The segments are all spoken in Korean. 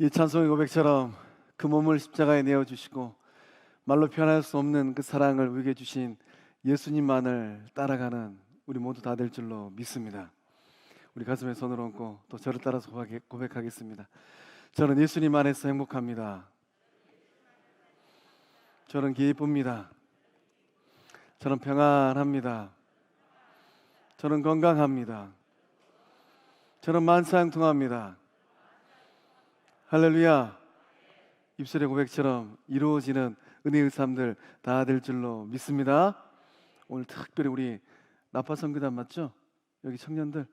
이 찬송의 고백처럼 그 몸을 십자가에 내어주시고 말로 표현할 수 없는 그 사랑을 우리에게 주신 예수님만을 따라가는 우리 모두 다 될 줄로 믿습니다. 우리 가슴에 손을 얹고 또 저를 따라서 고백하겠습니다. 저는 예수님 안에서 행복합니다. 저는 기쁩니다. 저는 평안합니다. 저는 건강합니다. 저는 만사형통합니다. 할렐루야. 입술의 고백처럼 이루어지는 은혜의 삶들 다 될 줄로 믿습니다. 오늘 특별히 우리 나파 선교단 맞죠? 여기 청년들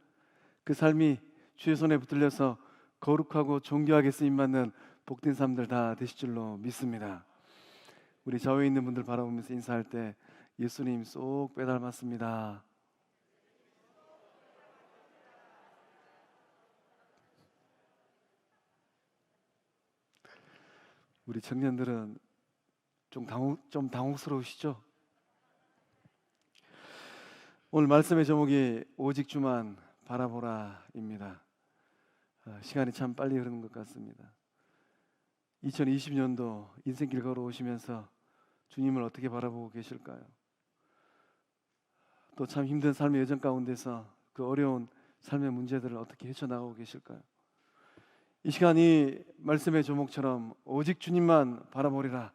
그 삶이 주의 손에 붙들려서 거룩하고 존귀하게 쓰임받는 복된 삶들 다 되실 줄로 믿습니다. 우리 좌우에 있는 분들 바라보면서 인사할 때 예수님 쏙 빼닮았습니다. 우리 청년들은 좀 당혹스러우시죠? 오늘 말씀의 제목이 오직 주만 바라보라입니다. 시간이 참 빨리 흐르는 것 같습니다. 2020년도 인생길 걸어오시면서 주님을 어떻게 바라보고 계실까요? 또 참 힘든 삶의 여정 가운데서 그 어려운 삶의 문제들을 어떻게 헤쳐나가고 계실까요? 이 시간이 말씀의 제목처럼 오직 주님만 바라보리라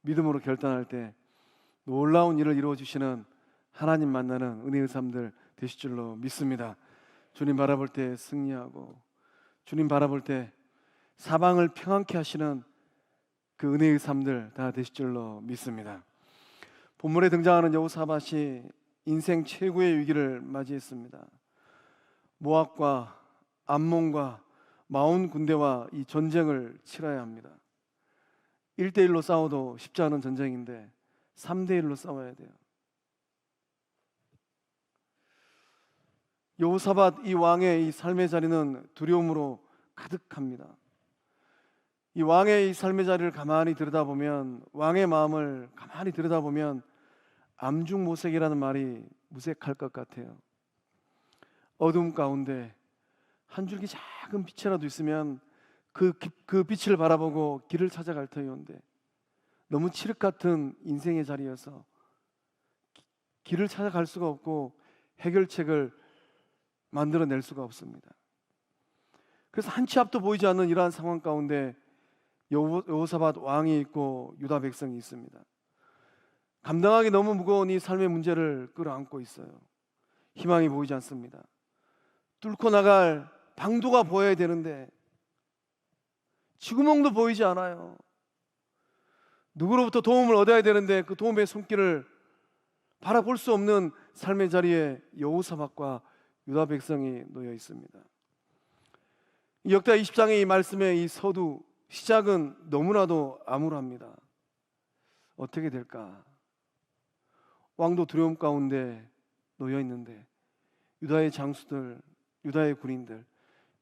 믿음으로 결단할 때 놀라운 일을 이루어주시는 하나님 만나는 은혜의 삶들 되실 줄로 믿습니다. 주님 바라볼 때 승리하고 주님 바라볼 때 사방을 평안케 하시는 그 은혜의 삶들 다 되실 줄로 믿습니다. 본문에 등장하는 여호사밧이 인생 최고의 위기를 맞이했습니다. 모압과 암몬과 마온 군대와 이 전쟁을 치러야 합니다. 1대1로 싸워도 쉽지 않은 전쟁인데 3대1로 싸워야 돼요. 여호사밧 이 왕의 이 삶의 자리는 두려움으로 가득합니다. 이 왕의 이 삶의 자리를 가만히 들여다보면, 왕의 마음을 가만히 들여다보면 암중모색이라는 말이 무색할 것 같아요. 어둠 가운데 한 줄기 작은 빛이라도 있으면 그 빛을 바라보고 길을 찾아갈 터이온데 너무 칠흑 같은 인생의 자리여서 길을 찾아갈 수가 없고 해결책을 만들어낼 수가 없습니다. 그래서 한 치 앞도 보이지 않는 이러한 상황 가운데 여호사밧 왕이 있고 유다 백성이 있습니다. 감당하기 너무 무거운 이 삶의 문제를 끌어안고 있어요. 희망이 보이지 않습니다. 뚫고 나갈 방도가 보여야 되는데 지구멍도 보이지 않아요. 누구로부터 도움을 얻어야 되는데 그 도움의 손길을 바라볼 수 없는 삶의 자리에 여호사밧과 유다 백성이 놓여 있습니다. 역다 20장의 이 말씀의 이 서두 시작은 너무나도 암울합니다. 어떻게 될까? 왕도 두려움 가운데 놓여 있는데 유다의 장수들, 유다의 군인들,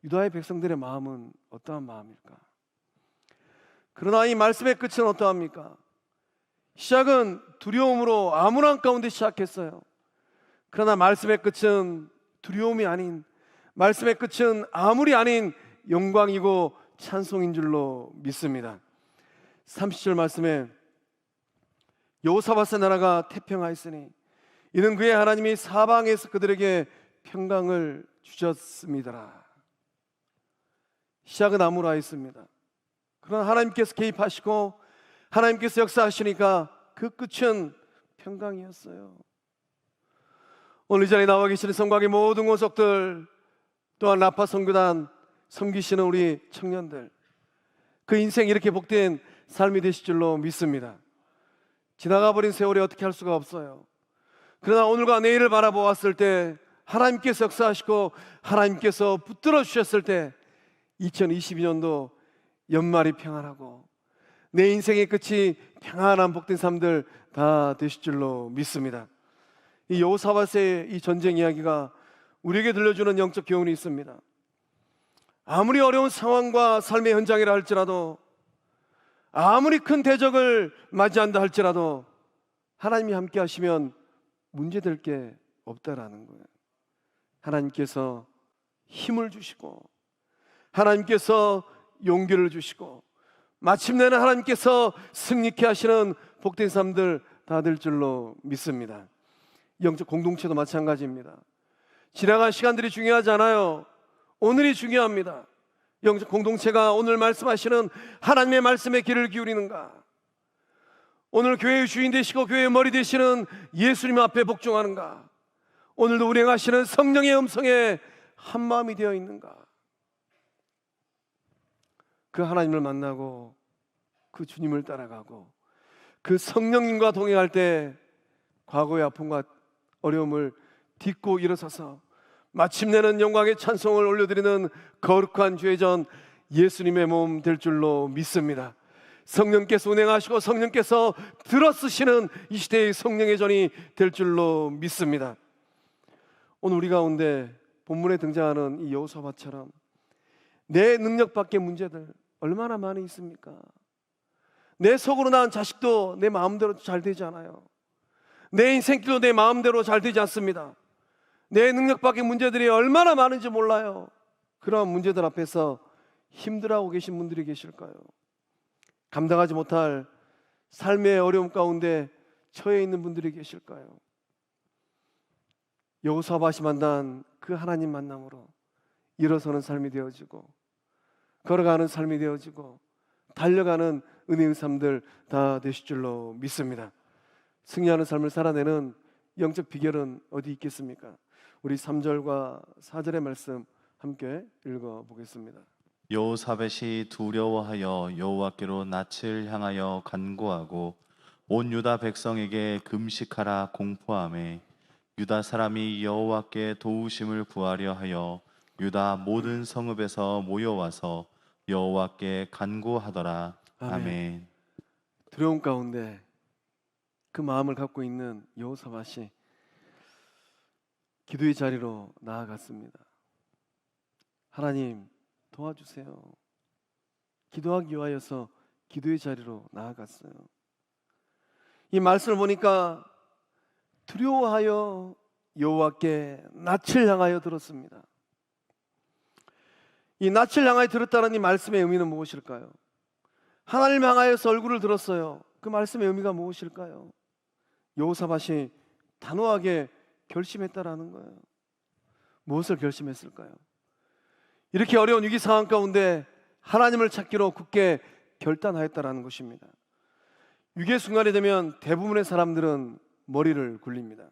유다의 백성들의 마음은 어떠한 마음일까? 그러나 이 말씀의 끝은 어떠합니까? 시작은 두려움으로 암울한 가운데 시작했어요. 그러나 말씀의 끝은 두려움이 아닌, 말씀의 끝은 암울이 아닌 영광이고 찬송인 줄로 믿습니다. 30절 말씀에 여호사밧의 나라가 태평하였으니 이는 그의 하나님이 사방에서 그들에게 평강을 주셨습니다. 시작은 암울하였습니다. 그러나 하나님께서 개입하시고 하나님께서 역사하시니까 그 끝은 평강이었어요. 오늘 이 자리에 나와 계시는 성곽의 모든 권속들, 또한 라파 선교단 섬기시는 우리 청년들, 그 인생 이렇게 복된 삶이 되실 줄로 믿습니다. 지나가버린 세월이 어떻게 할 수가 없어요. 그러나 오늘과 내일을 바라보았을 때 하나님께서 역사하시고 하나님께서 붙들어 주셨을 때 2022년도 연말이 평안하고 내 인생의 끝이 평안한 복된 삶들 다 되실 줄로 믿습니다. 이 여호사밧의 이 전쟁 이야기가 우리에게 들려주는 영적 교훈이 있습니다. 아무리 어려운 상황과 삶의 현장이라 할지라도, 아무리 큰 대적을 맞이한다 할지라도 하나님이 함께 하시면 문제될 게 없다라는 거예요. 하나님께서 힘을 주시고 하나님께서 용기를 주시고 마침내는 하나님께서 승리케 하시는 복된 삶들 다 될 줄로 믿습니다. 영적 공동체도 마찬가지입니다. 지나간 시간들이 중요하지 않아요. 오늘이 중요합니다. 영적 공동체가 오늘 말씀하시는 하나님의 말씀에 귀를 기울이는가? 오늘 교회의 주인 되시고 교회의 머리 되시는 예수님 앞에 복종하는가? 오늘도 운행하시는 성령의 음성에 한마음이 되어 있는가? 그 하나님을 만나고 그 주님을 따라가고 그 성령님과 동행할 때 과거의 아픔과 어려움을 딛고 일어서서 마침내는 영광의 찬송을 올려드리는 거룩한 주의전 예수님의 몸 될 줄로 믿습니다. 성령께서 운행하시고 성령께서 들어쓰시는 이 시대의 성령의 전이 될 줄로 믿습니다. 오늘 우리 가운데 본문에 등장하는 이 여호사밧처럼 내 능력 밖의 문제들 얼마나 많이 있습니까? 내 속으로 낳은 자식도 내 마음대로 잘 되지 않아요. 내 인생길도 내 마음대로 잘 되지 않습니다. 내 능력 밖의 문제들이 얼마나 많은지 몰라요. 그런 문제들 앞에서 힘들어하고 계신 분들이 계실까요? 감당하지 못할 삶의 어려움 가운데 처해 있는 분들이 계실까요? 여호사밧이 만난 그 하나님 만남으로 일어서는 삶이 되어지고 걸어가는 삶이 되어지고 달려가는 은혜의 삶들 다 되실 줄로 믿습니다. 승리하는 삶을 살아내는 영적 비결은 어디 있겠습니까? 우리 3절과 4절의 말씀 함께 읽어보겠습니다. 여호사밧이 두려워하여 여호와께로 낯을 향하여 간구하고 온 유다 백성에게 금식하라 공포하매 유다 사람이 여호와께 도우심을 구하려 하여 유다 모든 성읍에서 모여와서 여호와께 간구하더라. 아멘. 두려움 가운데 그 마음을 갖고 있는 여호사밧이 기도의 자리로 나아갔습니다. 하나님 도와주세요. 기도하기 위하여서 기도의 자리로 나아갔어요. 이 말씀을 보니까 두려워하여 여호와께 낯을 향하여 들었습니다. 이 낯을 향하여 들었다는 이 말씀의 의미는 무엇일까요? 하나님 향하여서 얼굴을 들었어요. 그 말씀의 의미가 무엇일까요? 여호사밧이 단호하게 결심했다라는 거예요. 무엇을 결심했을까요? 이렇게 어려운 위기 상황 가운데 하나님을 찾기로 굳게 결단하였다라는 것입니다. 위기의 순간이 되면 대부분의 사람들은 머리를 굴립니다.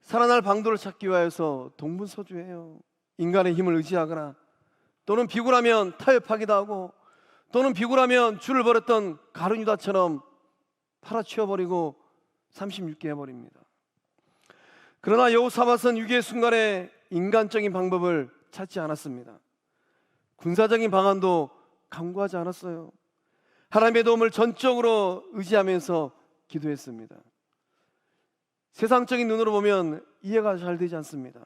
살아날 방도를 찾기 위해서 동분서주해요. 인간의 힘을 의지하거나 또는 비굴하면 타협하기도 하고 또는 비굴하면 줄을 버렸던 가룟 유다처럼 팔아치워버리고 36개 해버립니다. 그러나 여호사밧은 위기의 순간에 인간적인 방법을 찾지 않았습니다. 군사적인 방안도 강구하지 않았어요. 하나님의 도움을 전적으로 의지하면서 기도했습니다. 세상적인 눈으로 보면 이해가 잘 되지 않습니다.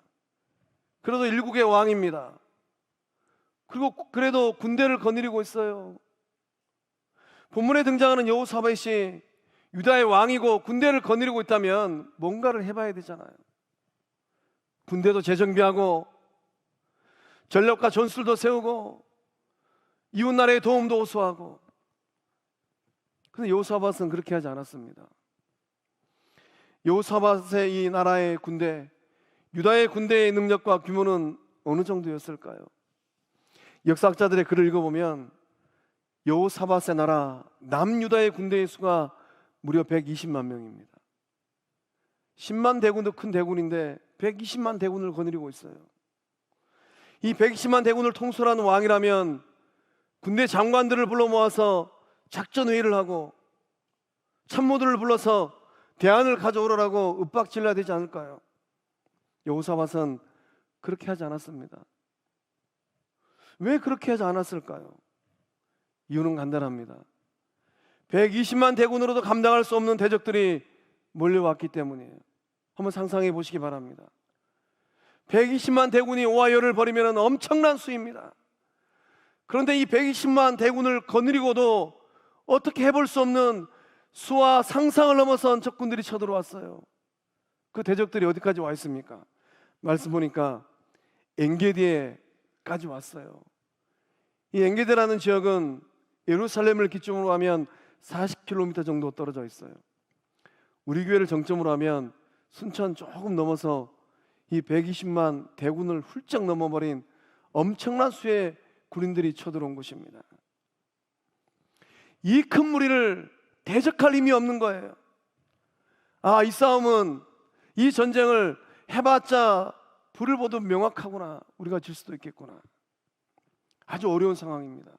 그래도 일국의 왕입니다. 그래도 군대를 거느리고 있어요. 본문에 등장하는 여호사밧이 유다의 왕이고 군대를 거느리고 있다면 뭔가를 해봐야 되잖아요. 군대도 재정비하고 전력과 전술도 세우고 이웃나라의 도움도 호소하고. 그런데 여호사밧은 그렇게 하지 않았습니다. 여호사밧의 이 나라의 군대, 유다의 군대의 능력과 규모는 어느 정도였을까요? 역사학자들의 글을 읽어보면 여호사밧의 나라 남유다의 군대의 수가 무려 120만 명입니다. 10만 대군도 큰 대군인데 120만 대군을 거느리고 있어요. 이 120만 대군을 통솔하는 왕이라면 군대 장관들을 불러 모아서 작전회의를 하고 참모들을 불러서 대안을 가져오라고 윽박질러야 되지 않을까요? 여호사밧은 그렇게 하지 않았습니다. 왜 그렇게 하지 않았을까요? 이유는 간단합니다. 120만 대군으로도 감당할 수 없는 대적들이 몰려왔기 때문이에요. 한번 상상해 보시기 바랍니다. 120만 대군이 오하열을 벌이면 엄청난 수입니다. 그런데 이 120만 대군을 거느리고도 어떻게 해볼 수 없는 수와 상상을 넘어선 적군들이 쳐들어왔어요. 그 대적들이 어디까지 와 있습니까? 말씀 보니까 엔게디에까지 왔어요. 이 엥게드라는 지역은 예루살렘을 기점으로 하면 40km 정도 떨어져 있어요. 우리 교회를 정점으로 하면 순천 조금 넘어서 이 120만 대군을 훌쩍 넘어버린 엄청난 수의 군인들이 쳐들어온 곳입니다. 이 큰 무리를 대적할 힘이 없는 거예요. 이 싸움은, 이 전쟁을 해봤자 불을 보듯 명확하구나, 우리가 질 수도 있겠구나. 아주 어려운 상황입니다.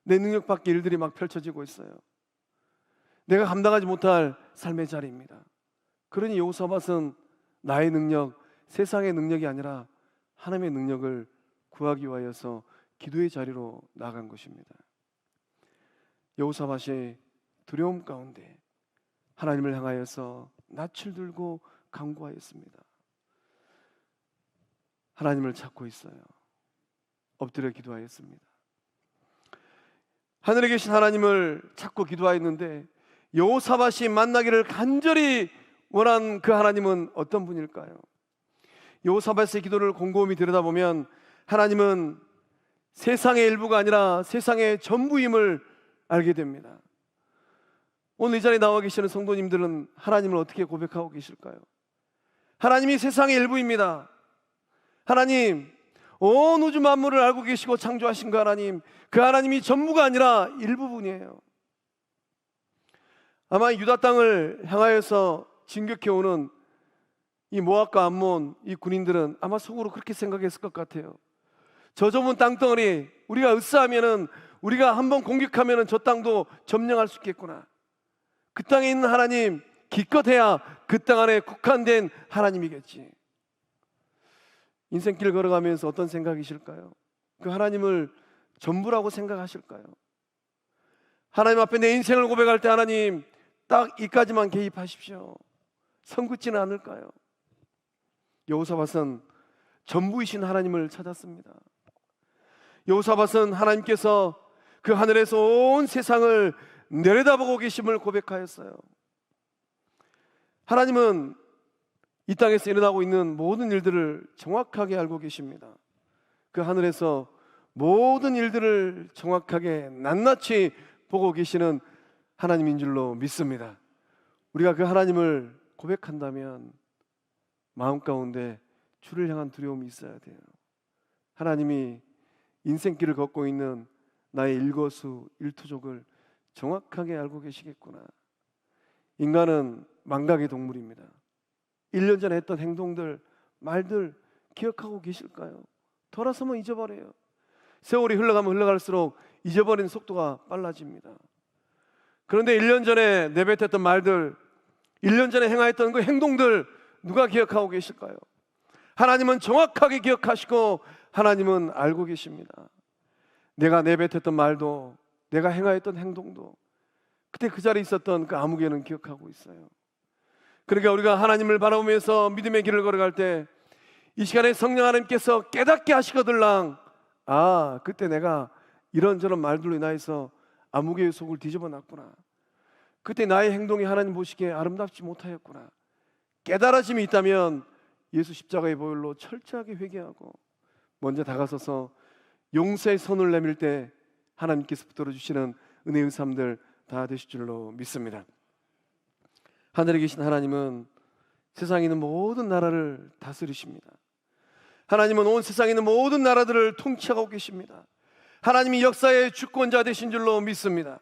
내 능력 밖의 일들이 막 펼쳐지고 있어요. 내가 감당하지 못할 삶의 자리입니다. 그러니 여호사밧은 나의 능력, 세상의 능력이 아니라 하나님의 능력을 구하기 위하여서 기도의 자리로 나간 것입니다. 여호사밧이 두려움 가운데 하나님을 향하여서 낯을 들고 간구하였습니다. 하나님을 찾고 있어요. 엎드려 기도하였습니다. 하늘에 계신 하나님을 찾고 기도하였는데 여호사밧이 만나기를 간절히 원한 그 하나님은 어떤 분일까요? 여호사밧의 기도를 곰곰이 들여다보면 하나님은 세상의 일부가 아니라 세상의 전부임을 알게 됩니다. 오늘 이 자리에 나와 계시는 성도님들은 하나님을 어떻게 고백하고 계실까요? 하나님이 세상의 일부입니다. 하나님, 온 우주 만물을 알고 계시고 창조하신 그 하나님, 그 하나님이 전부가 아니라 일부분이에요. 아마 유다 땅을 향하여서 진격해오는 이 모압과 암몬 이 군인들은 아마 속으로 그렇게 생각했을 것 같아요. 저 좁은 땅덩어리, 우리가 으쌰하면은, 우리가 한번 공격하면은 저 땅도 점령할 수 있겠구나. 그 땅에 있는 하나님 기껏해야 그 땅 안에 국한된 하나님이겠지. 인생길 걸어가면서 어떤 생각이실까요? 그 하나님을 전부라고 생각하실까요? 하나님 앞에 내 인생을 고백할 때 하나님 딱 이까지만 개입하십시오, 성긋지는 않을까요? 여호사밧은 전부이신 하나님을 찾았습니다. 여호사밧은 하나님께서 그 하늘에서 온 세상을 내려다보고 계심을 고백하였어요. 하나님은 이 땅에서 일어나고 있는 모든 일들을 정확하게 알고 계십니다. 그 하늘에서 모든 일들을 정확하게 낱낱이 보고 계시는 하나님인 줄로 믿습니다. 우리가 그 하나님을 고백한다면 마음 가운데 주를 향한 두려움이 있어야 돼요. 하나님이 인생길을 걷고 있는 나의 일거수일투족을 정확하게 알고 계시겠구나. 인간은 망각의 동물입니다. 1년 전에 했던 행동들, 말들 기억하고 계실까요? 돌아서면 잊어버려요. 세월이 흘러가면 흘러갈수록 잊어버리는 속도가 빨라집니다. 그런데 1년 전에 내뱉었던 말들, 1년 전에 행하였던 그 행동들 누가 기억하고 계실까요? 하나님은 정확하게 기억하시고 하나님은 알고 계십니다. 내가 내뱉었던 말도, 내가 행하였던 행동도 그때 그 자리에 있었던 그 아무개는 기억하고 있어요. 그러니까 우리가 하나님을 바라보면서 믿음의 길을 걸어갈 때 이 시간에 성령 하나님께서 깨닫게 하시거들랑, 그때 내가 이런저런 말들로 인하여서 아무개의 속을 뒤집어 놨구나. 그때 나의 행동이 하나님 보시기에 아름답지 못하였구나. 깨달아짐이 있다면 예수 십자가의 보혈로 철저하게 회개하고 먼저 다가서서 용서의 손을 내밀 때 하나님께서 붙들어 주시는 은혜의 삶들 다 되실 줄로 믿습니다. 하늘에 계신 하나님은 세상에 있는 모든 나라를 다스리십니다. 하나님은 온 세상에 있는 모든 나라들을 통치하고 계십니다. 하나님이 역사의 주권자 되신 줄로 믿습니다.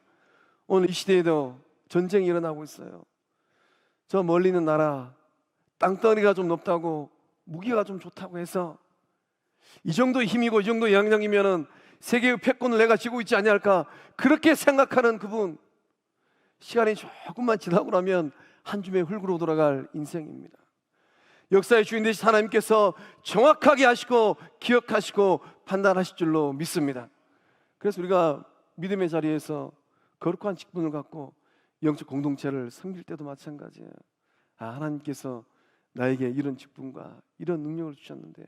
오늘 이 시대에도 전쟁이 일어나고 있어요. 저 멀리 있는 나라 땅덩이가 좀 높다고, 무기가 좀 좋다고 해서 이 정도 힘이고 이 정도 영향이면은 세계의 패권을 내가 쥐고 있지 아니할까, 그렇게 생각하는 그분, 시간이 조금만 지나고 나면 한 줌의 흙으로 돌아갈 인생입니다. 역사의 주인 되신 하나님께서 정확하게 하시고 기억하시고 판단하실 줄로 믿습니다. 그래서 우리가 믿음의 자리에서 거룩한 직분을 갖고 영적 공동체를 섬길 때도 마찬가지예요. 하나님께서 나에게 이런 직분과 이런 능력을 주셨는데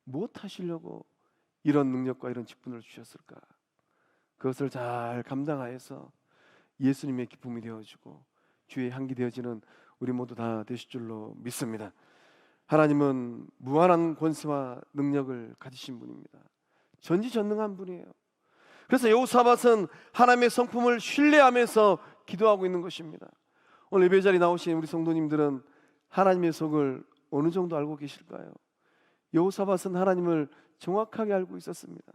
무엇 하시려고 이런 능력과 이런 직분을 주셨을까? 그것을 잘 감당하여서 예수님의 기쁨이 되어지고 주의 향기 되어지는 우리 모두 다 되실 줄로 믿습니다. 하나님은 무한한 권세와 능력을 가지신 분입니다. 전지전능한 분이에요. 그래서 여호사밧은 하나님의 성품을 신뢰하면서 기도하고 있는 것입니다. 오늘 예배 자리에 나오신 우리 성도님들은 하나님의 속을 어느 정도 알고 계실까요? 여호사밧은 하나님을 정확하게 알고 있었습니다.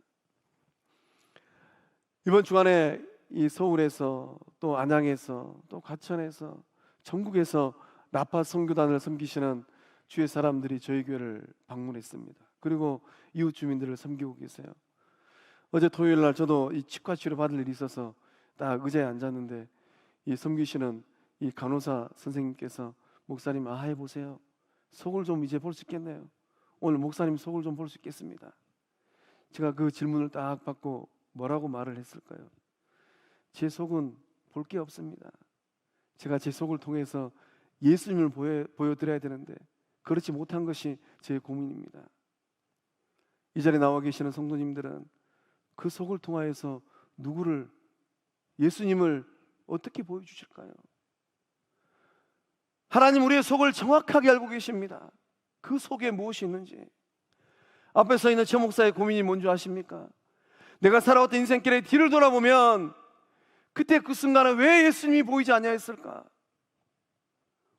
이번 주간에 이 서울에서 또 안양에서 또 과천에서 전국에서 나파 선교단을 섬기시는 주의 사람들이 저희 교회를 방문했습니다. 그리고 이웃 주민들을 섬기고 계세요. 어제 토요일 날 저도 이 치과 치료 받을 일이 있어서 딱 의자에 앉았는데 이 섬기시는 이 간호사 선생님께서 목사님 해보세요. 속을 좀 이제 볼 수 있겠네요. 오늘 목사님 속을 좀 볼 수 있겠습니다. 제가 그 질문을 딱 받고 뭐라고 말을 했을까요? 제 속은 볼 게 없습니다. 제가 제 속을 통해서 예수님을 보여드려야 되는데 그렇지 못한 것이 제 고민입니다. 이 자리에 나와 계시는 성도님들은 그 속을 통하여서 누구를, 예수님을 어떻게 보여주실까요? 하나님 우리의 속을 정확하게 알고 계십니다. 그 속에 무엇이 있는지. 앞에 서 있는 최 목사의 고민이 뭔지 아십니까? 내가 살아왔던 인생길에 뒤를 돌아보면 그때 그 순간에 왜 예수님이 보이지 아니하였을까?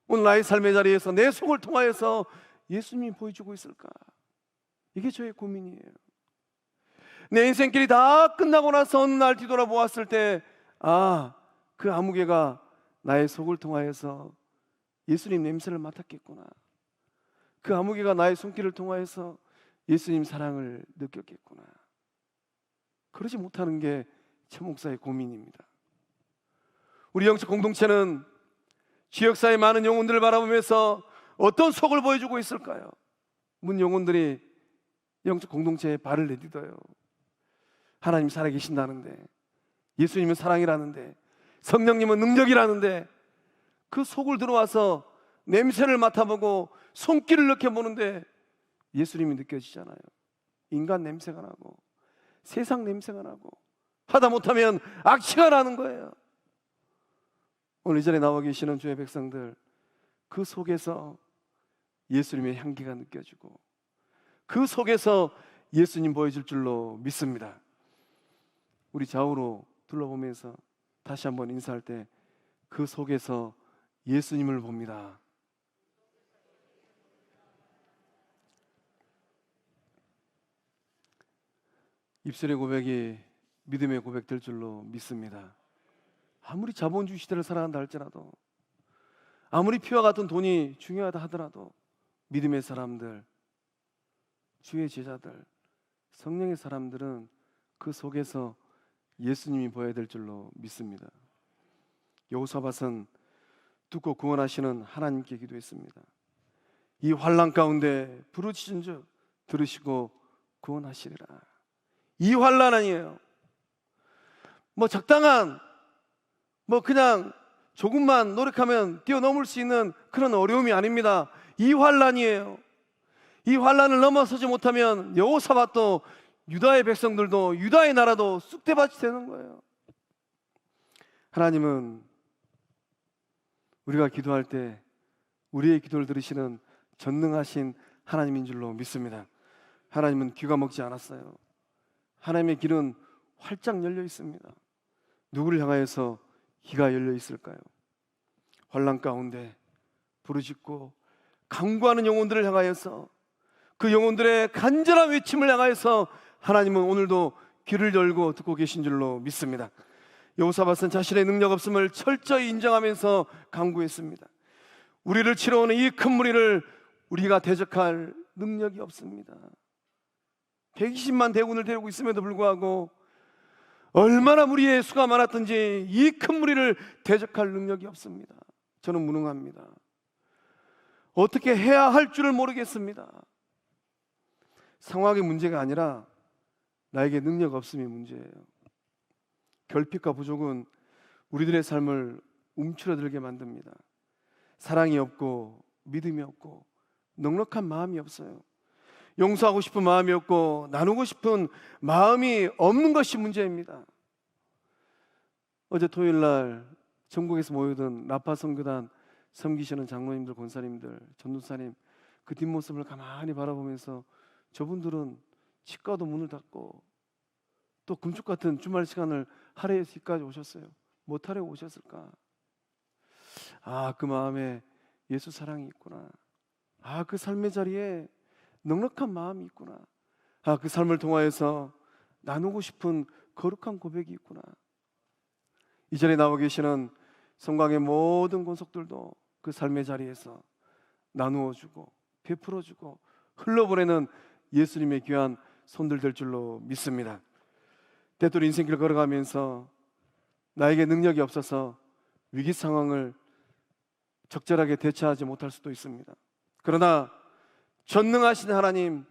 오늘 나의 삶의 자리에서 내 속을 통하여서 예수님이 보여주고 있을까? 이게 저의 고민이에요. 내 인생길이 다 끝나고 나서 어느 날 뒤돌아보았을 때 그 아무개가 나의 속을 통하여서 예수님 냄새를 맡았겠구나. 그 아무개가 나의 손길을 통하여서 예수님 사랑을 느꼈겠구나. 그러지 못하는 게 최 목사의 고민입니다. 우리 영적 공동체는 지역사회 많은 영혼들을 바라보면서 어떤 속을 보여주고 있을까요? 문 영혼들이 영적 공동체에 발을 내딛어요. 하나님 살아계신다는데, 예수님은 사랑이라는데, 성령님은 능력이라는데, 그 속을 들어와서 냄새를 맡아보고 손길을 느껴보는데 예수님이 느껴지잖아요. 인간 냄새가 나고 세상 냄새가 나고 하다 못하면 악취가 나는 거예요. 오늘 이 자리에 나와 계시는 주의 백성들, 그 속에서 예수님의 향기가 느껴지고 그 속에서 예수님 보여줄 줄로 믿습니다. 우리 좌우로 둘러보면서 다시 한번 인사할 때 그 속에서 예수님을 봅니다. 입술의 고백이 믿음의 고백 될 줄로 믿습니다. 아무리 자본주의 시대를 살아간다 할지라도, 아무리 피와 같은 돈이 중요하다 하더라도 믿음의 사람들, 주의 제자들, 성령의 사람들은 그 속에서 예수님이 보여야 될 줄로 믿습니다. 여호사밧은 듣고 구원하시는 하나님께 기도했습니다. 이 환난 가운데 부르짖은즉 들으시고 구원하시리라. 이 환난 아니에요. 적당한 그냥 조금만 노력하면 뛰어넘을 수 있는 그런 어려움이 아닙니다. 이 환난이에요. 이 환난을 넘어서지 못하면 여호사밧도 유다의 백성들도 유다의 나라도 쑥대밭이 되는 거예요. 하나님은 우리가 기도할 때 우리의 기도를 들으시는 전능하신 하나님인 줄로 믿습니다. 하나님은 귀가 먹지 않았어요. 하나님의 길은 활짝 열려 있습니다. 누구를 향하여서 귀가 열려 있을까요? 환난 가운데 부르짖고 간구하는 영혼들을 향하여서, 그 영혼들의 간절한 외침을 향하여서 하나님은 오늘도 귀를 열고 듣고 계신 줄로 믿습니다. 여호사밧은 자신의 능력 없음을 철저히 인정하면서 간구했습니다. 우리를 치러오는 이 큰 무리를 우리가 대적할 능력이 없습니다. 120만 대군을 데리고 있음에도 불구하고 얼마나 무리의 수가 많았든지 이 큰 무리를 대적할 능력이 없습니다. 저는 무능합니다. 어떻게 해야 할 줄을 모르겠습니다. 상황의 문제가 아니라 나에게 능력 없음이 문제예요. 결핍과 부족은 우리들의 삶을 움츠러들게 만듭니다. 사랑이 없고 믿음이 없고 넉넉한 마음이 없어요. 용서하고 싶은 마음이 없고 나누고 싶은 마음이 없는 것이 문제입니다. 어제 토요일 날 전국에서 모여든 나파 선교단 섬기시는 장로님들, 권사님들, 전도사님 그 뒷모습을 가만히 바라보면서 저분들은 치과도 문을 닫고 또 금축 같은 주말 시간을 할애까지 오셨어요. 못하려 오셨을까? 아, 그 마음에 예수 사랑이 있구나. 아, 그 삶의 자리에 넉넉한 마음이 있구나. 아, 그 삶을 통하여서 나누고 싶은 거룩한 고백이 있구나. 이 자리에 나와 계시는 성광의 모든 권속들도 그 삶의 자리에서 나누어주고 베풀어주고 흘러보내는 예수님의 귀한 손들 될 줄로 믿습니다. 때때로 인생길 걸어가면서 나에게 능력이 없어서 위기 상황을 적절하게 대처하지 못할 수도 있습니다. 그러나 전능하신 하나님,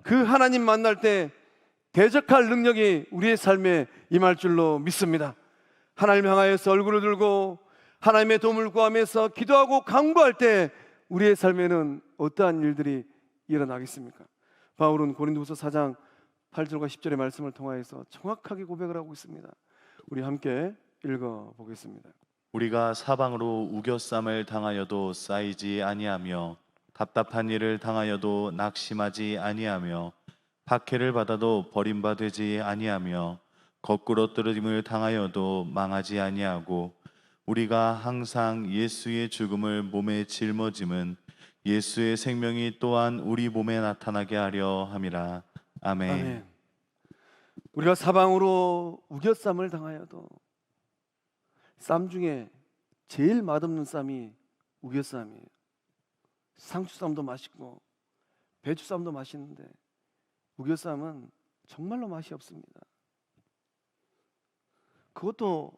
그 하나님 만날 때 대적할 능력이 우리의 삶에 임할 줄로 믿습니다. 하나님 향하여서 얼굴을 들고 하나님의 도움을 구하면서 기도하고 간구할 때 우리의 삶에는 어떠한 일들이 일어나겠습니까? 바울은 고린도후서 4장 8절과 10절의 말씀을 통하여서 정확하게 고백을 하고 있습니다. 우리 함께 읽어보겠습니다. 우리가 사방으로 우겨쌈을 당하여도 쌓이지 아니하며 답답한 일을 당하여도 낙심하지 아니하며 박해를 받아도 버림받지 아니하며 거꾸로 떨어짐을 당하여도 망하지 아니하고 우리가 항상 예수의 죽음을 몸에 짊어짐은 예수의 생명이 또한 우리 몸에 나타나게 하려 함이라. 아멘. 아멘. 우리가 사방으로 우겨쌈을 당하여도 쌈 중에 제일 맛없는 쌈이 우겨쌈이에요. 상추쌈도 맛있고 배추쌈도 맛있는데 우겨쌈은 정말로 맛이 없습니다. 그것도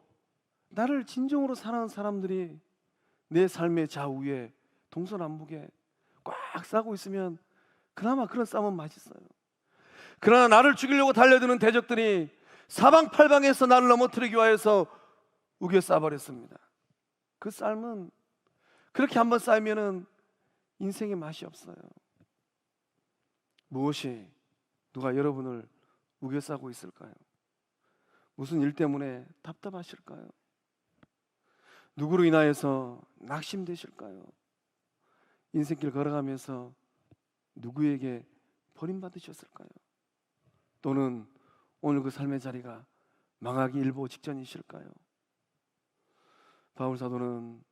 나를 진정으로 사랑하는 사람들이 내 삶의 좌우에 동서남북에 꽉 싸고 있으면 그나마 그런 쌈은 맛있어요. 그러나 나를 죽이려고 달려드는 대적들이 사방팔방에서 나를 넘어뜨리기 위하여서 우겨 싸버렸습니다. 그 삶은 그렇게 한번 쌓이면은 인생의 맛이 없어요. 무엇이 누가 여러분을 우겨 싸고 있을까요? 무슨 일 때문에 답답하실까요? 누구로 인하여서 낙심되실까요? 인생길 걸어가면서 누구에게 버림받으셨을까요? 또는 오늘 그 삶의 자리가 망하기 일보 직전이실까요? 바울 사도는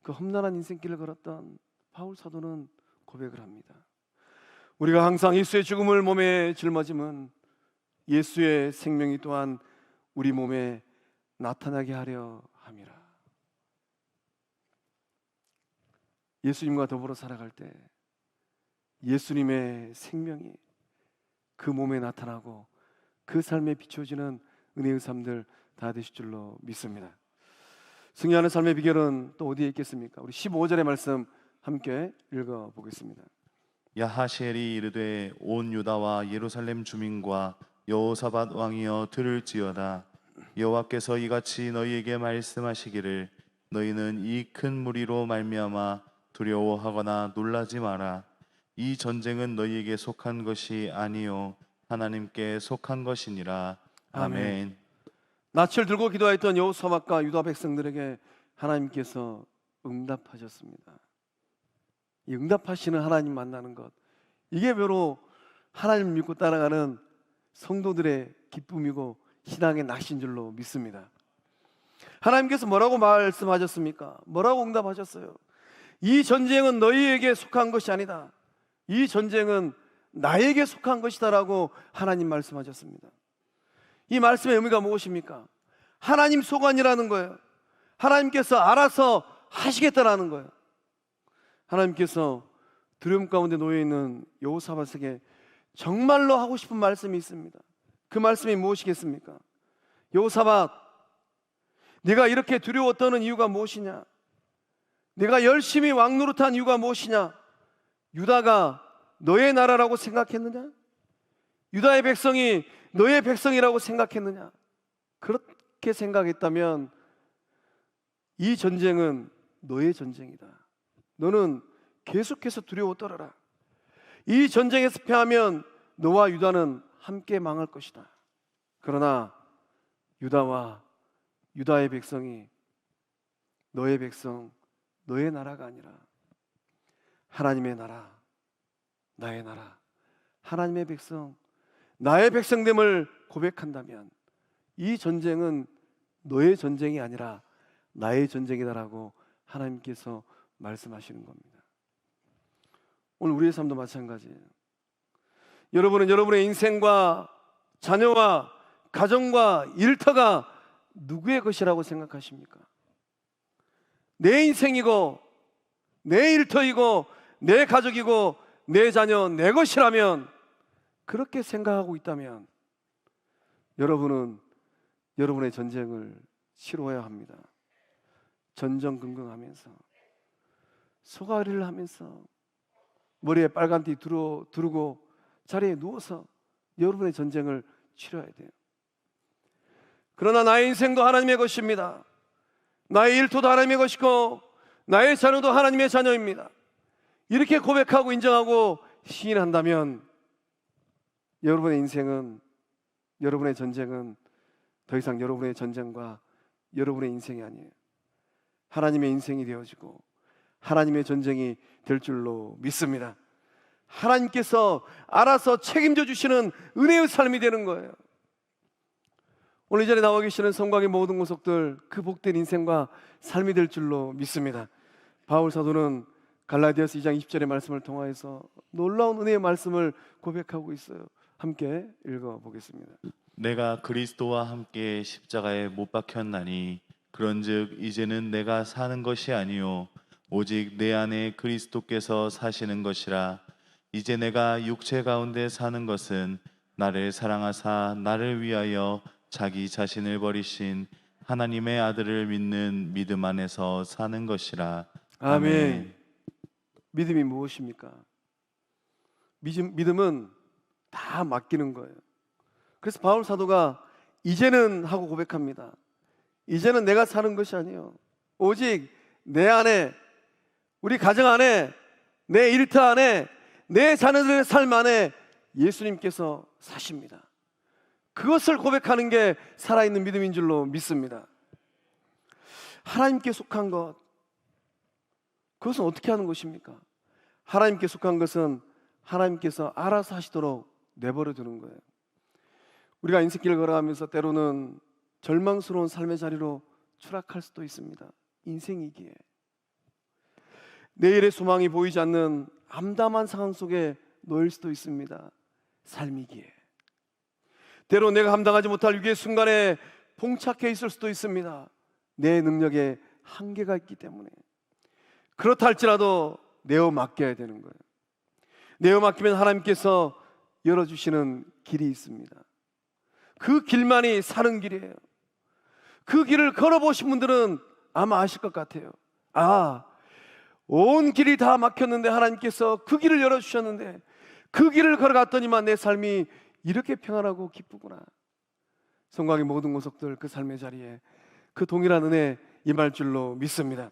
그 험난한 인생길을 걸었던 바울 사도는 고백을 합니다. 우리가 항상 예수의 죽음을 몸에 짊어짐은 예수의 생명이 또한 우리 몸에 나타나게 하려 함이라. 예수님과 더불어 살아갈 때 예수님의 생명이 그 몸에 나타나고 그 삶에 비춰지는 은혜의 삶들 다 되실 줄로 믿습니다. 승리하는 삶의 비결은 또 어디에 있겠습니까? 우리 15절의 말씀 함께 읽어보겠습니다. 야하시엘이 이르되 온 유다와 예루살렘 주민과 여호사밧 왕이여 들을지어다. 여호와께서 이같이 너희에게 말씀하시기를 너희는 이 큰 무리로 말미암아 두려워하거나 놀라지 마라. 이 전쟁은 너희에게 속한 것이 아니요 하나님께 속한 것이니라. 아멘. 낯을 들고 기도했던 여호사밧과 유다 백성들에게 하나님께서 응답하셨습니다. 이 응답하시는 하나님 만나는 것, 이게 바로 하나님 믿고 따라가는 성도들의 기쁨이고 신앙의 낚시인 줄로 믿습니다. 하나님께서 뭐라고 말씀하셨습니까? 뭐라고 응답하셨어요? 이 전쟁은 너희에게 속한 것이 아니다. 이 전쟁은 나에게 속한 것이다라고 하나님 말씀하셨습니다. 이 말씀의 의미가 무엇입니까? 하나님 소관이라는 거예요. 하나님께서 알아서 하시겠다라는 거예요. 하나님께서 두려움 가운데 놓여있는 여호사밧에게 정말로 하고 싶은 말씀이 있습니다. 그 말씀이 무엇이겠습니까? 여호사밧, 네가 이렇게 두려워 떠는 이유가 무엇이냐? 네가 열심히 왕 노릇한 이유가 무엇이냐? 유다가 너의 나라라고 생각했느냐? 유다의 백성이 너의 백성이라고 생각했느냐? 그렇게 생각했다면 이 전쟁은 너의 전쟁이다. 너는 계속해서 두려워 떨어라. 이 전쟁에서 패하면 너와 유다는 함께 망할 것이다. 그러나 유다와 유다의 백성이 너의 백성, 너의 나라가 아니라 하나님의 나라, 나의 나라, 하나님의 백성, 나의 백성됨을 고백한다면 이 전쟁은 너의 전쟁이 아니라 나의 전쟁이다라고 하나님께서 말씀하시는 겁니다. 오늘 우리의 삶도 마찬가지예요. 여러분은 여러분의 인생과 자녀와 가정과 일터가 누구의 것이라고 생각하십니까? 내 인생이고 내 일터이고 내 가족이고 내 자녀 내 것이라면, 그렇게 생각하고 있다면 여러분은 여러분의 전쟁을 치러야 합니다. 전전긍긍하면서, 소가리를 하면서, 머리에 빨간 띠 두르고 자리에 누워서 여러분의 전쟁을 치러야 돼요. 그러나 나의 인생도 하나님의 것입니다. 나의 일터도 하나님의 것이고 나의 자녀도 하나님의 자녀입니다. 이렇게 고백하고 인정하고 시인한다면 여러분의 인생은, 여러분의 전쟁은 더 이상 여러분의 전쟁과 여러분의 인생이 아니에요. 하나님의 인생이 되어지고 하나님의 전쟁이 될 줄로 믿습니다. 하나님께서 알아서 책임져 주시는 은혜의 삶이 되는 거예요. 오늘 이 자리에 나와 계시는 성곽의 모든 구속들, 그 복된 인생과 삶이 될 줄로 믿습니다. 바울 사도는 갈라디아서 2장 20절의 말씀을 통하여서 놀라운 은혜의 말씀을 고백하고 있어요. 함께 읽어보겠습니다. 내가 그리스도와 함께 십자가에 못 박혔나니 그런즉 이제는 내가 사는 것이 아니요 오직 내 안에 그리스도께서 사시는 것이라. 이제 내가 육체 가운데 사는 것은 나를 사랑하사 나를 위하여 자기 자신을 버리신 하나님의 아들을 믿는 믿음 안에서 사는 것이라. 아멘. 믿음이 무엇입니까? 믿음은 다 맡기는 거예요. 그래서 바울 사도가 이제는 하고 고백합니다. 이제는 내가 사는 것이 아니에요. 오직 내 안에, 우리 가정 안에, 내 일터 안에, 내 자녀들의 삶 안에 예수님께서 사십니다. 그것을 고백하는 게 살아있는 믿음인 줄로 믿습니다. 하나님께 속한 것, 그것은 어떻게 하는 것입니까? 하나님께 속한 것은 하나님께서 알아서 하시도록 내버려 두는 거예요. 우리가 인생길을 걸어가면서 때로는 절망스러운 삶의 자리로 추락할 수도 있습니다. 인생이기에 내일의 소망이 보이지 않는 암담한 상황 속에 놓일 수도 있습니다. 삶이기에 때로 내가 감당하지 못할 위기의 순간에 봉착해 있을 수도 있습니다. 내 능력에 한계가 있기 때문에. 그렇다 할지라도 내어 맡겨야 되는 거예요. 내어 맡기면 하나님께서 열어주시는 길이 있습니다. 그 길만이 사는 길이에요. 그 길을 걸어보신 분들은 아마 아실 것 같아요. 온 길이 다 막혔는데 하나님께서 그 길을 열어주셨는데 그 길을 걸어갔더니만 내 삶이 이렇게 평안하고 기쁘구나. 성곽의 모든 구석들 그 삶의 자리에 그 동일한 은혜 임할 줄로 믿습니다.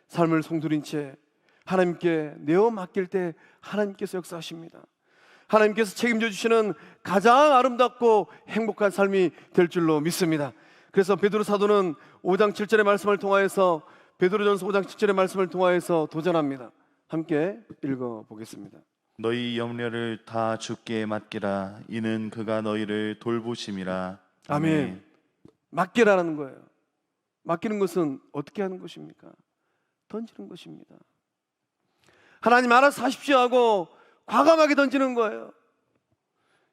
삶을 송두린 채 하나님께 내어 맡길 때 하나님께서 역사하십니다. 하나님께서 책임져 주시는 가장 아름답고 행복한 삶이 될 줄로 믿습니다. 그래서 베드로 사도는 5장 7절의 말씀을 통하여서, 베드로전서 5장 7절의 말씀을 통하여서 도전합니다. 함께 읽어보겠습니다. 너희 염려를 다 주께 맡기라. 이는 그가 너희를 돌보심이라. 아멘. 맡기라는 거예요. 맡기는 것은 어떻게 하는 것입니까? 던지는 것입니다. 하나님 알아서 하십시오 하고 과감하게 던지는 거예요.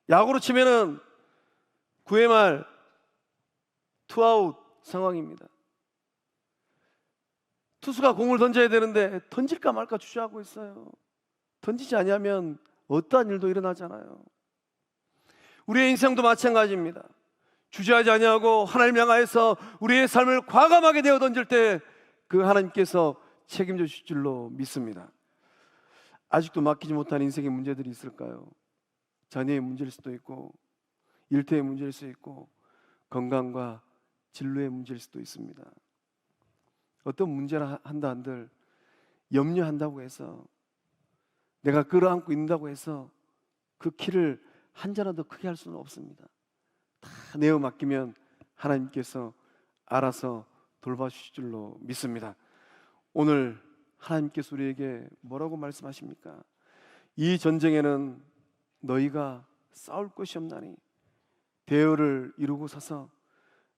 야구로 치면은 9회 말 투아웃 상황입니다. 투수가 공을 던져야 되는데 던질까 말까 주저하고 있어요. 던지지 아니하면 어떠한 일도 일어나잖아요. 우리의 인생도 마찬가지입니다. 주저하지 아니하고 하나님 향하여서 우리의 삶을 과감하게 내어 던질 때 그 하나님께서 책임져 주실 줄로 믿습니다. 아직도 맡기지 못한 인생의 문제들이 있을까요? 자녀의 문제일 수도 있고, 일터의 문제일 수도 있고, 건강과 진로의 문제일 수도 있습니다. 어떤 문제를 한다 한들 염려한다고 해서, 내가 끌어안고 있는다고 해서 그 키를 한 자라도 크게 할 수는 없습니다. 다 내어 맡기면 하나님께서 알아서 돌봐주실 줄로 믿습니다. 오늘 하나님께서 우리에게 뭐라고 말씀하십니까? 이 전쟁에는 너희가 싸울 것이 없나니 대열을 이루고 서서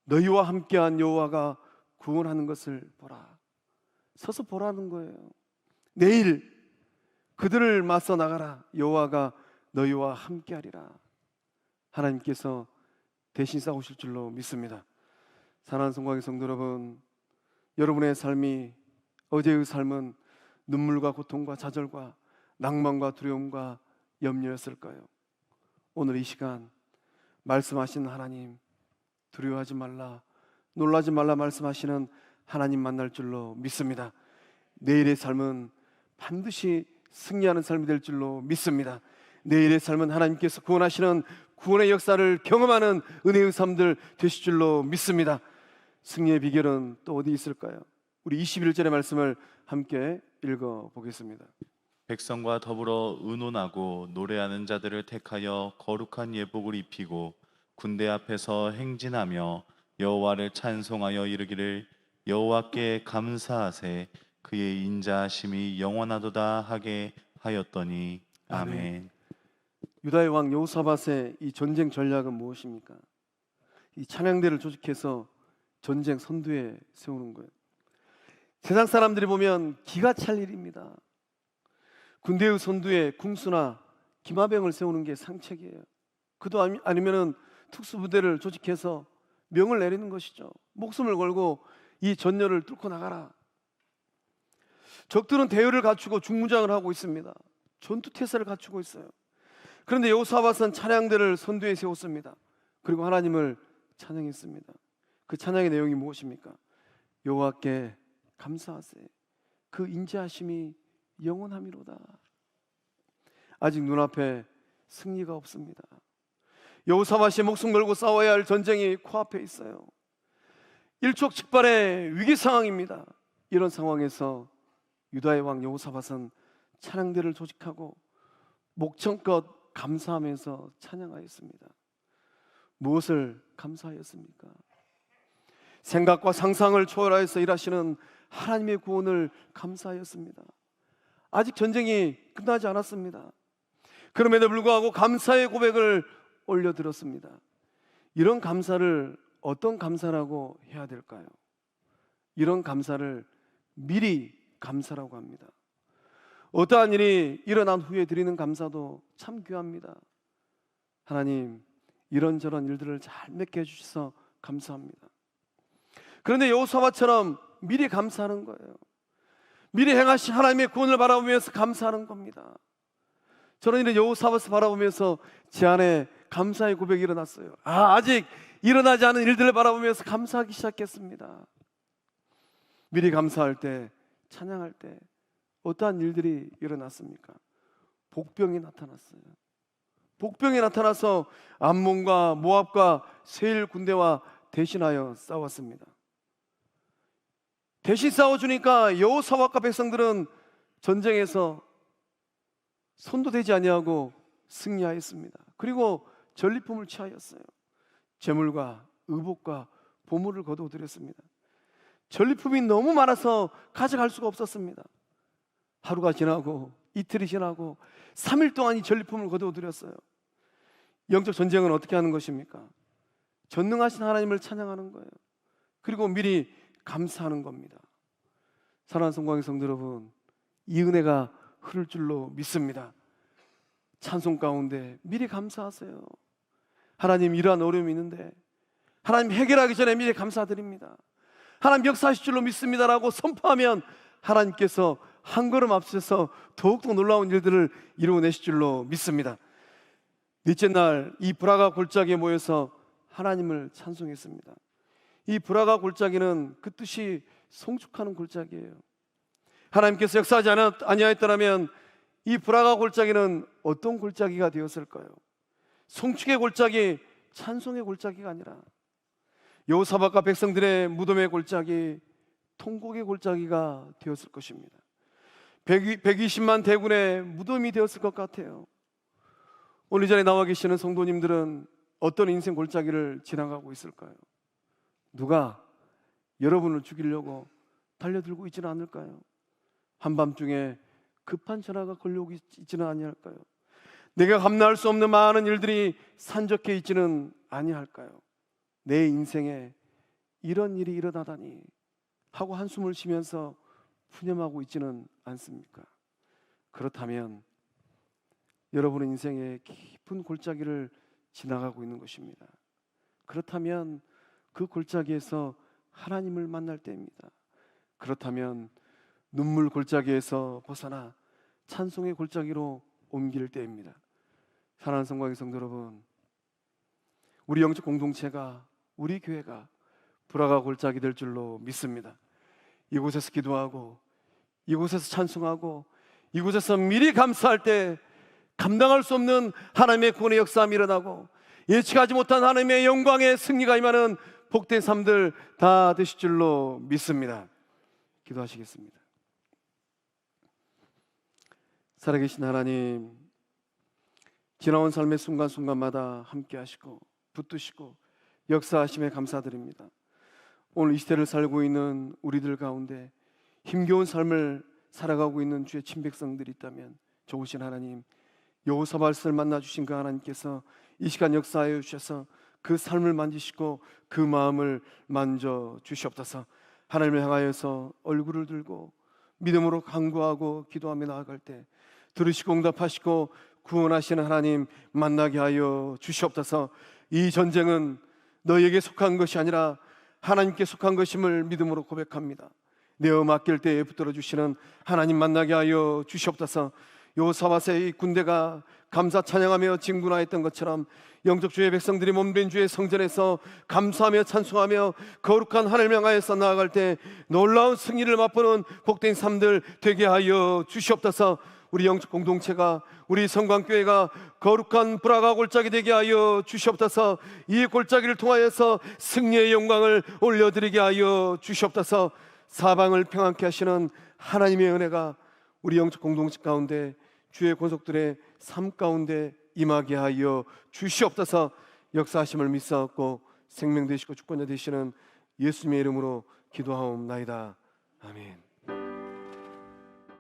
너희와 함께한 여호와가 구원하는 것을 보라. 서서 보라는 거예요. 내일 그들을 맞서 나가라. 여호와가 너희와 함께하리라. 하나님께서 대신 싸우실 줄로 믿습니다. 사랑하는 성광의 성도 여러분, 여러분의 삶이, 어제의 삶은 눈물과 고통과 좌절과 낭만과 두려움과 염려였을까요? 오늘 이 시간 말씀하시는 하나님, 두려워하지 말라, 놀라지 말라 말씀하시는 하나님 만날 줄로 믿습니다. 내일의 삶은 반드시 승리하는 삶이 될 줄로 믿습니다. 내일의 삶은 하나님께서 구원하시는 구원의 역사를 경험하는 은혜의 삶들 되실 줄로 믿습니다. 승리의 비결은 또 어디 있을까요? 우리 21절의 말씀을 함께 읽어보겠습니다. 백성과 더불어 의논하고 노래하는 자들을 택하여 거룩한 예복을 입히고 군대 앞에서 행진하며 여호와를 찬송하여 이르기를 여호와께 감사하세 그의 인자하심이 영원하도다 하게 하였더니 아멘. 유다의 왕 여호사밧의 이 전쟁 전략은 무엇입니까? 이 찬양대를 조직해서 전쟁 선두에 세우는 거예요. 세상 사람들이 보면 기가 찰 일입니다. 군대의 선두에 궁수나 기마병을 세우는 게 상책이에요. 그도 아니면은 특수부대를 조직해서 명을 내리는 것이죠. 목숨을 걸고 이 전열을 뚫고 나가라. 적들은 대열을 갖추고 중무장을 하고 있습니다. 전투태세를 갖추고 있어요. 그런데 여호사밧은 찬양대를 선두에 세웠습니다. 그리고 하나님을 찬양했습니다. 그 찬양의 내용이 무엇입니까? 여호와께 감사하세 그 인자하심이 영원함이로다. 아직 눈앞에 승리가 없습니다. 여호사밧이 목숨 걸고 싸워야 할 전쟁이 코앞에 있어요. 일촉즉발의 위기 상황입니다. 이런 상황에서 유다의 왕 여호사밧은 찬양대를 조직하고 목청껏 감사하면서 찬양하였습니다. 무엇을 감사하였습니까? 생각과 상상을 초월하여서 일하시는 하나님의 구원을 감사하였습니다. 아직 전쟁이 끝나지 않았습니다. 그럼에도 불구하고 감사의 고백을 올려드렸습니다. 이런 감사를 어떤 감사라고 해야 될까요? 이런 감사를 미리 감사라고 합니다. 어떠한 일이 일어난 후에 드리는 감사도 참 귀합니다. 하나님, 이런저런 일들을 잘 맺게 해주셔서 감사합니다. 그런데 여호사밧처럼 미리 감사하는 거예요. 미리 행하신 하나님의 구원을 바라보면서 감사하는 겁니다. 저는 이런 여호사밧을 바라보면서 제 안에 감사의 고백이 일어났어요. 아직 일어나지 않은 일들을 바라보면서 감사하기 시작했습니다. 미리 감사할 때, 찬양할 때 어떠한 일들이 일어났습니까? 복병이 나타났어요. 복병이 나타나서 암몬과 모압과 세일 군대와 대신하여 싸웠습니다. 대신 싸워주니까 여호사밧과 백성들은 전쟁에서 손도 대지 아니하고 승리하였습니다. 그리고 전리품을 취하였어요. 재물과 의복과 보물을 거두어드렸습니다. 전리품이 너무 많아서 가져갈 수가 없었습니다. 하루가 지나고 이틀이 지나고 3일 동안 이 전리품을 거두어드렸어요. 영적 전쟁은 어떻게 하는 것입니까? 전능하신 하나님을 찬양하는 거예요. 그리고 미리 감사하는 겁니다. 사랑하는 성광의 성도 여러분, 이 은혜가 흐를 줄로 믿습니다. 찬송 가운데 미리 감사하세요. 하나님, 이러한 어려움이 있는데 하나님 해결하기 전에 미리 감사드립니다. 하나님 역사하실 줄로 믿습니다라고 선포하면 하나님께서 한 걸음 앞서서 더욱더 놀라운 일들을 이루어내실 줄로 믿습니다. 넷째 날 이 브라가 골짜기에 모여서 하나님을 찬송했습니다. 이 브라가 골짜기는 그 뜻이 송축하는 골짜기예요. 하나님께서 역사하지 아니하였더라면 이 브라가 골짜기는 어떤 골짜기가 되었을까요? 송축의 골짜기, 찬송의 골짜기가 아니라 여호사밧과 백성들의 무덤의 골짜기, 통곡의 골짜기가 되었을 것입니다. 120만 대군의 무덤이 되었을 것 같아요. 오늘 이 자리에 나와 계시는 성도님들은 어떤 인생 골짜기를 지나가고 있을까요? 누가 여러분을 죽이려고 달려들고 있지는 않을까요? 한밤중에 급한 전화가 걸려오고 있지는 아니할까요? 내가 감당할 수 없는 많은 일들이 산적해 있지는 아니할까요? 내 인생에 이런 일이 일어나다니 하고 한숨을 쉬면서 푸념하고 있지는 않습니까? 그렇다면 여러분의 인생에 깊은 골짜기를 지나가고 있는 것입니다. 그렇다면 그 골짜기에서 하나님을 만날 때입니다. 그렇다면 눈물 골짜기에서 벗어나 찬송의 골짜기로 옮길 때입니다. 사랑하는 성광의 성도 여러분, 우리 영적 공동체가, 우리 교회가 불화가 골짜기 될 줄로 믿습니다. 이곳에서 기도하고, 이곳에서 찬송하고, 이곳에서 미리 감사할 때 감당할 수 없는 하나님의 구원의 역사함이 일어나고, 예측하지 못한 하나님의 영광의 승리가 임하는 복된 삶들 다 되실 줄로 믿습니다. 기도하시겠습니다. 살아계신 하나님, 지나온 삶의 순간순간마다 함께 하시고 붙드시고 역사하심에 감사드립니다. 오늘 이 시대를 살고 있는 우리들 가운데 힘겨운 삶을 살아가고 있는 주의 친백성들이 있다면, 좋으신 하나님, 여호사밧을 만나주신 그 하나님께서 이 시간 역사하여 주셔서 그 삶을 만지시고 그 마음을 만져 주시옵소서. 하나님을 향하여서 얼굴을 들고 믿음으로 간구하고 기도하며 나아갈 때 들으시고 응답하시고 구원하시는 하나님 만나게 하여 주시옵소서. 이 전쟁은 너에게 속한 것이 아니라 하나님께 속한 것임을 믿음으로 고백합니다. 내어 맡길 때에 붙들어 주시는 하나님 만나게 하여 주시옵소서. 여호사밧의 이 군대가 감사 찬양하며 진군하였던 것처럼 영적 주의 백성들이 몸된 주의 성전에서 감사하며 찬송하며 거룩한 하나님을 향하여서 나아갈 때 놀라운 승리를 맛보는 복된 삶들 되게 하여 주시옵소서. 우리 영적 공동체가, 우리 성광교회가 거룩한 불화가 골짜기 되게 하여 주시옵소서. 이 골짜기를 통하여서 승리의 영광을 올려드리게 하여 주시옵소서. 사방을 평안케 하시는 하나님의 은혜가 우리 영적 공동체 가운데, 주의 권속들의 삶 가운데 임하게 하여 주시옵소서. 역사하심을 믿사옵고 생명 되시고 주권자 되시는 예수님의 이름으로 기도하옵나이다. 아멘.